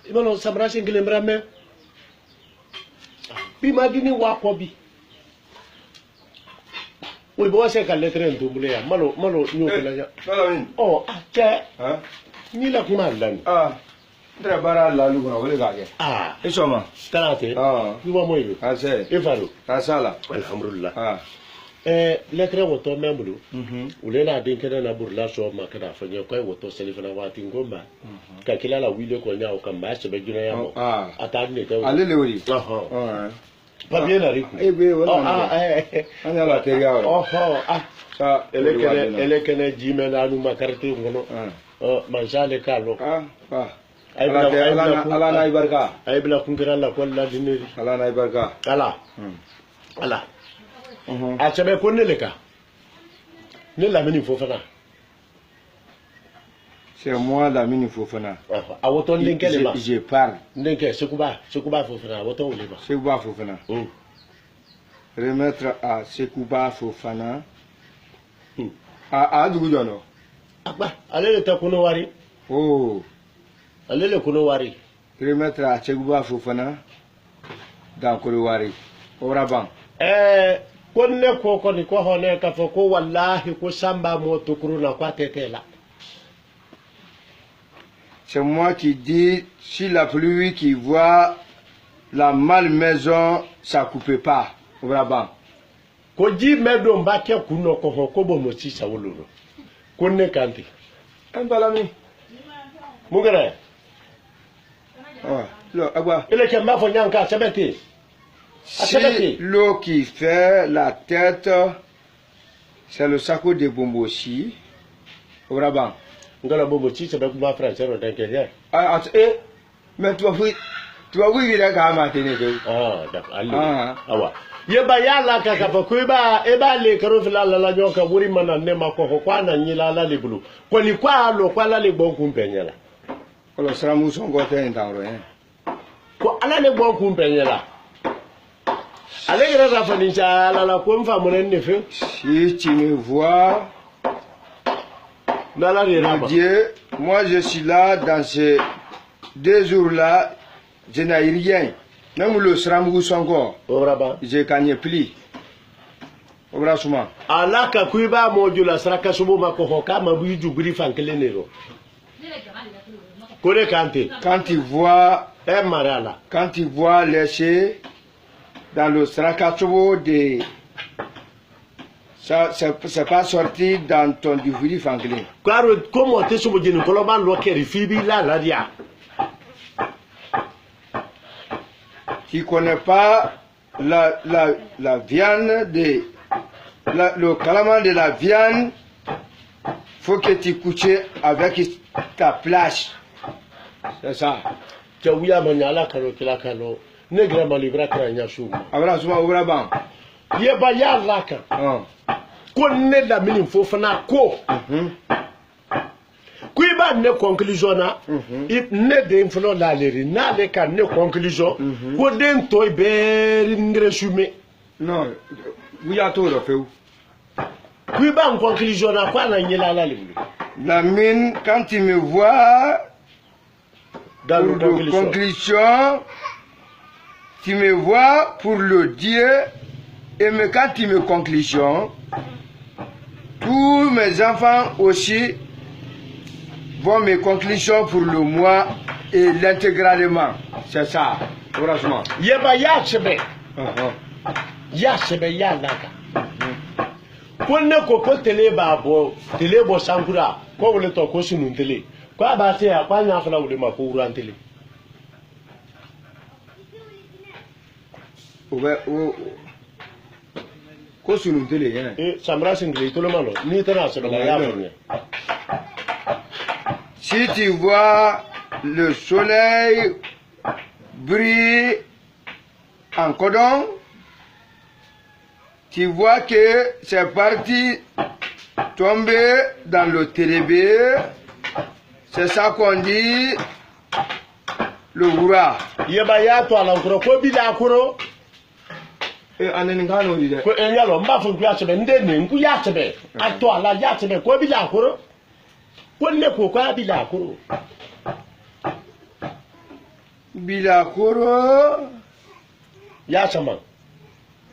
Ibano samra singile mrame. Bi magini wa kobi. We bo se ka lettre ndumbule ya malo nyokela ya. Oh, acha. Ni la kuma lan. Ndra bara la lu ko wele ga ke. Isoma. Tarate. Ni wa moyo. Ase. Efaro. Asala. Alhamdulillah. Lettre woto membulu. Ulela din kana na burla so ma kana fanya kai woto selifana wati ngomba. Ka kila la wile ko nya o kan ba se be juna ya mo. Atani te. Alele wori. Pas bien la rythme. Ana la te ya. Sa ele kene jimena nu makarti ngono. Manjale kalo. Ala na ibarka. Ay bla kunkira la kolla dineri. Ala na ibarka. Ala. A chabe ko neleka. Ne la mini fofana. C'est moi la mini fofana. A woto ndengele ma. Je parle. Ndenge Sekouba fofana woto ulema. Sekouba fofana. Remettre à Sekouba fofana. Dugu jono. Akba, alele ta kuno wari. Alele kuno wari. Remettre à Sekouba fofana dans kuno wari. Oraban. Konne ko ni ko hone ka fo ko wallahi ko samba mo tukuru na kwa tetela. C'est moi qui dis, si la pluie qui voit la malmaison, ça coupe pas. Oraban. Ko ji medo mbake kuno ko ho ko bo mo ci sawuluro. Konne kanti. Balami. Mugara. Agua. Ele ke ma fo nyanka sebeti. Si l'eau qui fait la tête, c'est le saco de Bombochi. Oraban. Ngala Bombochi, c'est pas ma français, on t'inquiète. Mais tu vas oui, il a qu'à mater. D'accord. Yeba yala kaka fa kuiba eba le karofila la nyoka wuri mana nema ko kwa na nyila la libulu. Ko ni kwa lo kwa la le bon kumpenyela. Ko lo sra muso ngote ndaro Ko ala le bon kumpenyela. Allez, si tu me vois, Dieu, moi je suis là dans ces 2 jours-là, je n'ai rien. Même le sramou songo, je gagne plus. Obrasuma. Allah ka kuiba modula sraka subu makohoka mabuju jubri fankelenero. Kole kante. Quand tu vois, marala. Quand tu vois lécher dans le Srakachobo de ça c'est pas sorti dans ton duviri fanglin. Comment tu es dit Koloban Loker Fibi la dia. Tu connais pas la viande de le calamar de la viande, faut que tu couches avec ta plage. C'est ça. Tu as ouïa manyala kalo kilakalo. Negra malibra kranya shuma. Abra suma uraban. Yeba ya laka. Ko ne la mini fofana ko. Kuiba ne conclusion na. Ne de inflo la leri na le ka ne conclusion. Ko den toy be ngresume. Non, vous y a tout refait. Kuiba en conclusion na kwa na nyela la leri. La mine quand tu me vois dans le conclusion, tu me vois pour le Dieu, et quand tu me conclusion, tous mes enfants aussi vont me conclusion pour le mois et l'intégralement. C'est ça, franchement. Yeba ya chebe. Ya chebe ya laka. Konne ko tele babo, tele bo sankura, ko wole to ko sunu tele. Ko ba se ya kwa nya fala wole ma ko uran tele. Si tu vois le soleil briller en cordon, tu vois que c'est parti tomber dans le télébé. C'est ça qu'on dit le hurrah. Yeba to ala ko bi da kuro. Anengano dide. Ko enyalo mba fu ya chebe ndene nku ya chebe. Ato ala ya chebe ko bi da kuro. ko ne ko kwa Bilakoro. Bilakoro. Ya sama.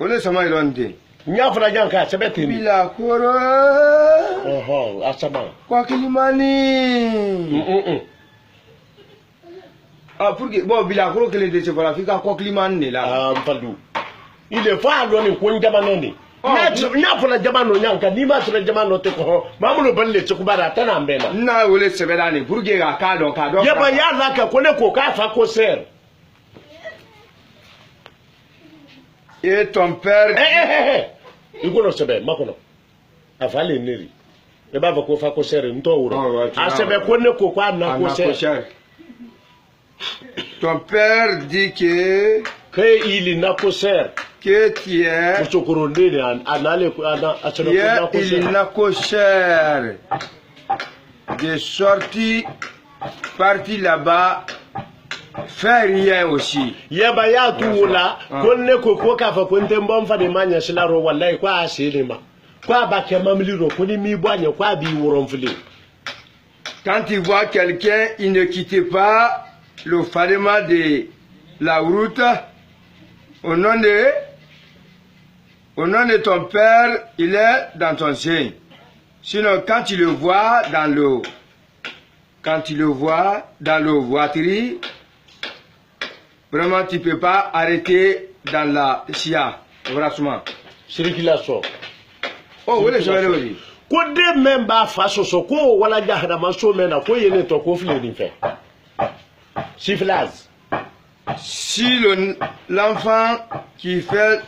Ole sama ironde. Nya fura janka sebeti. Bilakoro. Oho, asama. Kwa Kilimani. Ah, pour que bon Bilakoro que les de voilà fika kwa Kilimani là. Ah, mpaldu. Il est fa lo ni ko njama ni. Nya fura jamano nyanka ni ma fura jamano te ko. Mamulo balle ci kubara tana mbena. Na ole sebelani pour que ga ka don. Yaba ya laka ko ne ko ka fa ko ser. Et ton père. Ikono sebe makono. Afale neri. E ba ko fa ko sere nto wuro. A sebe ko ne ko kwa na ko sere. Ton père dit que il na ko sere. Que tu es. Chokoro ndene anale ana achana ko na ko sere. Il na ko sere. De sorti parti là-bas. Fais rien aussi. Yaba ya tuula konne ko ka fa konte mbom fa de manya silaro wallahi kwa asilima kwa ba ke mamliro ko ni mi boanye kwa bi woron fili. Quand tu vois quelqu'un, il ne quitte pas le fardement de la route au nom de ton père, il est dans ton sein. Sinon quand tu le vois dans le voiture, vraiment, tu ne peux pas arrêter dans la SIA. Circulation. Oh, oui, je vais le dire. Ko de memba faso so ko wala jahada maso mena ko yene to ko fle ni fait. Sifflage. Si l'enfant qui fait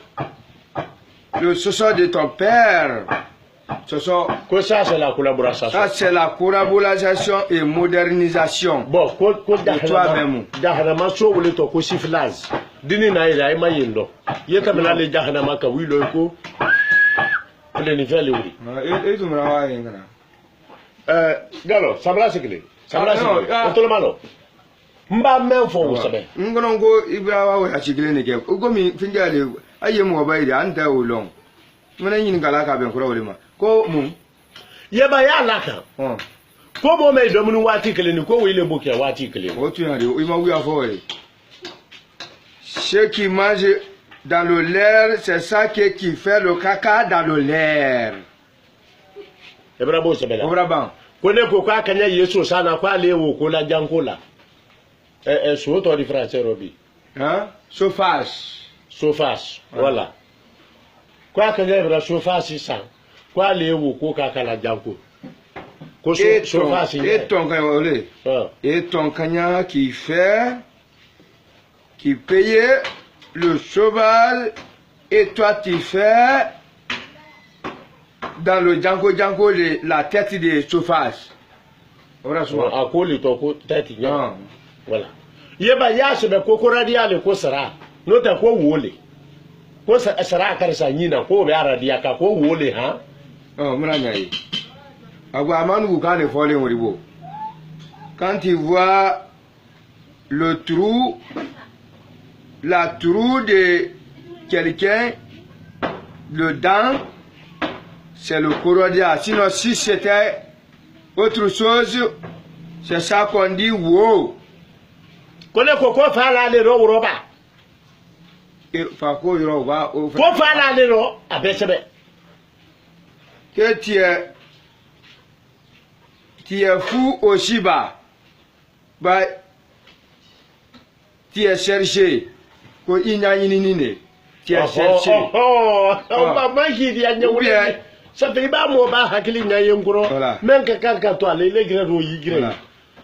le soso de ton père, que ça c'est la collaboration. Ça c'est la collaboration et modernisation. Bon, ko toi-même. Jahada maso wala to ko sifflage. Dini na ila ma yindo. Yeta mena le jahada maka wilo ko le nivel oui. Et tu me l'as dit. Galo, sabla sikile. Sabla sikile. Otolomano. Mba menfo usabe. Ngongo Ibrawa wa chikile ne ke. Ugomi finjale ayemu obaide anta ulong. Mena yin kala ka ben kura ulema. Ko mu yeba ya laka. Ko mo me do mun wati kele ni ko wile boke wati kele. O tu yari o ima wi afo e. Ce qui mange dans le l'air, c'est ça qui fait le caca dans le l'air. Ebra bo sebela. Obra ban. Ko ne ko ka kanya Yesu sana kwa lewo ko la jankola. So to di français robi. Hein? Surface. Voilà. Kwa kanya ebra surface ça. Kwa lewo ko ka kala janko. Ko surface. Et ton kanya qui payait le cheval et toi tu fais dans le Django la tête de surface. Voilà. A ko le to ko tête nya. Voilà. Yeba ya se be kokora dia le ko sara. No ta ko wole. Ko sara karsa nyina ko be aradia ka ko wole ha. Oh muna nyai. Agwa manu ka ne fole woribo. Quand tu vois le trou, la trou de quelqu'un, le dent, c'est le corodia. Sinon, si c'était autre chose, c'est ça qu'on dit wow. Kone koko fa la le ro roba. Fa ko roba. Ko fa la le ro abesebe. Que tu es fou aussi bas. Bah, tu es cherché. Ko inya yinine. Tu es cherché. Maman qui dit anya ça fait ba mo ba hakili nya yenguro. Men ka to ale le gre ro yi gre.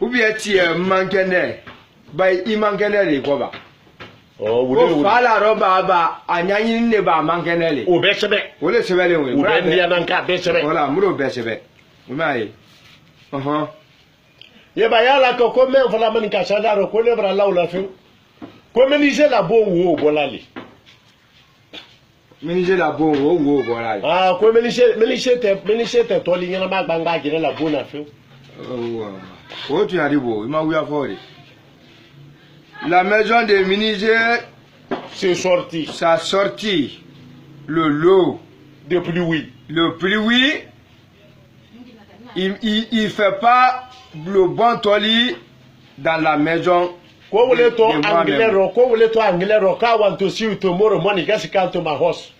Ou bien tu es manquené. Bah, il manquené les quoi ba. Oh, vous fa la roba ba anya yinine ba manquené les. O be sebe. O le sebe le we. O be ndia nan ka be sebe. Voilà, muro be sebe. Umaye. Yeba ya la ko men fala man ka sada ro ko le bra laula fe. Ko meniser la bon wo bolali. Meniser la bon wo bolali. Ah, ko meniser te to li nyana ma gbanga jire la bon na fe. Oh, tu as dit bon, il m'a oublié à faire. La maison de Miniser, c'est sorti. Ça a sorti le lot de pluie. Le pluie il fait pas le bon toli dans la maison. Ko wole to anglero, ko wole to anglero ka want to see you tomorrow morning gasi come to my house.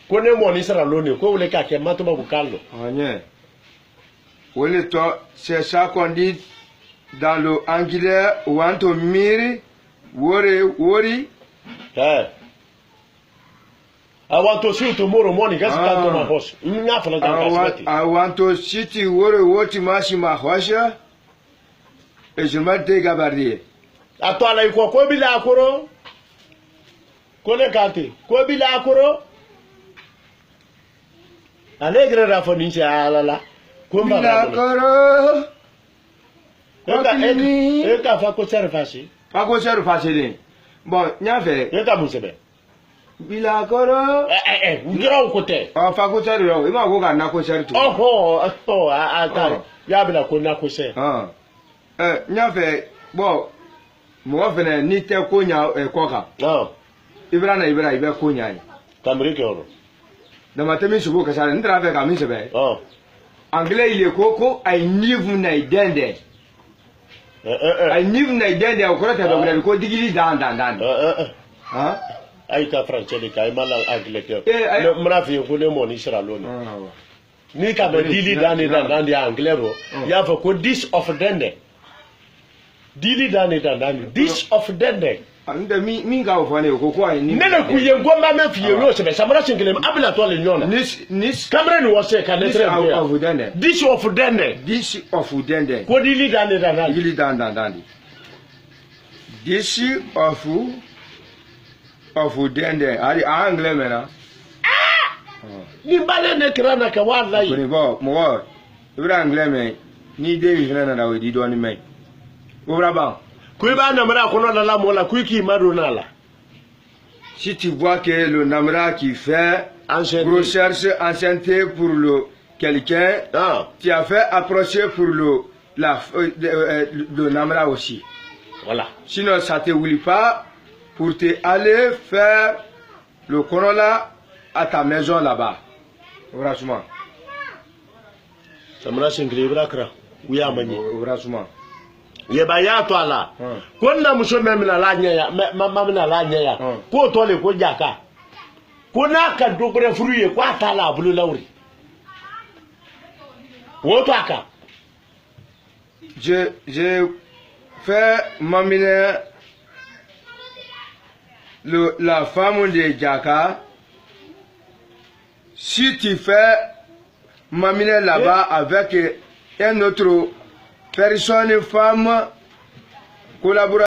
Ko ne mo ni sara loni, ko wole ka ke mato ba bukalo. Anye. Wole to c'est ça qu'on dit dans le anglais want to miri worry. I want to see you tomorrow morning gasi come to my house. Nya fala I want to see you worry what mashi ma house. Et je me dégabardier. Atwala iko ko bila akoro ko le kante ko bila akoro alegre rafo ni ala ko bila akoro ka fa ko serfasi fa ko serfasi ni bon nya fe ka musebe bila akoro ngira ko te fa ko serro ima ko ka na ko sertu ata ya bila ko na ko se nya fe bon mo fene ni te ko nya ko ka ibra ibe ko nya ni kamri ke oro da matemi sugo ka sare ndra fe ka mi sebe anglais il est koko ay niveau na idende ay niveau na idende ko ta do ko digili dan ay ta français de kay mala anglais ke le mrafi ko le mo ni sira loni ni ka be dili dan di anglais ro ya fa ko 10 of dende dili dani dish of dende anda mi ga ofane ko ay ni nene ku ye ngomba me fiye yo se be samara singile abila to le nyona nis kamera ni wose ka netre of dende dish of dende ko dili dani dili dan dish of dende ari anglais mena ni bale ne krana ka wallahi ko ni mo ibra anglais me ni de mi krana na we di do ni me si tu vois que le namra qui fait recherche ancienneté pour le quelqu'un, tu as fait approcher pour le namra aussi. Voilà. Sinon ça te oublie pas pour te aller faire le corolla à ta maison là-bas. Franchement. Ça me lâche un grébra. Oui, à manier. Franchement. Ye ba ya to ala ko na muso me na la nya ya mama me na la nya ya ko to le ko jaka ko na ka dogre furu ye ko atala bulu lawri wo to aka je fais mamine la femme de Jaka. Si tu fais mamine là-bas avec un autre personne, femme, collaborateur.